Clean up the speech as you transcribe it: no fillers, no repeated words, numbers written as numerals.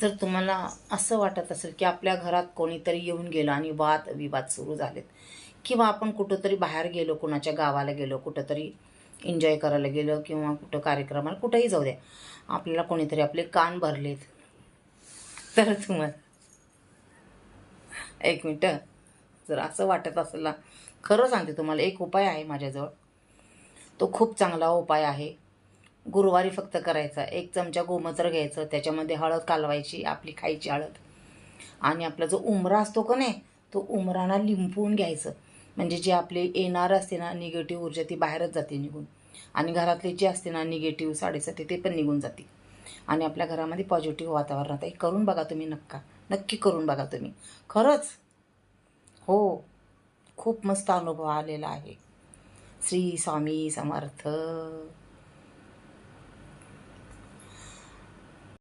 जर तुम्हाला असं वाटत असेल की आपल्या घरात कोणीतरी येऊन गेलं आणि वादविवाद सुरू झालेत, किंवा आपण कुठंतरी बाहेर गेलो, कुणाच्या गावाला गेलो, कुठंतरी एन्जॉय करायला गेलो, किंवा कुठं कार्यक्रमाला कुठंही जाऊ द्या, आपल्याला कोणीतरी आपले कान भरलेत, तर तुम्हाला एक मिनटं, जर असं वाटत असेल ना, खरं सांगते तुम्हाला, एक उपाय आहे माझ्याजवळ. तो खूप चांगला उपाय आहे. गुरुवारी फक्त करायचा. 1 चमचा गोमूत्र घ्यायचं, त्याच्यामध्ये हळद कालवायची, आपली खायची हळद, आणि आपला जो उमरा असतो का नाही, तो उमराना लिंपून घ्यायचं. म्हणजे जे आपले येणार असते ना निगेटिव्ह ऊर्जा, ती बाहेरच जाते निघून, आणि घरातली जी असते ना निगेटिव्ह साडेसाठी, ते पण निघून जाते, आणि आपल्या घरामध्ये पॉझिटिव्ह वातावरण राहतं. करून बघा तुम्ही, नक्की करून बघा तुम्ही. खरंच हो, खूप मस्त अनुभव आलेला आहे. श्री स्वामी समर्थ.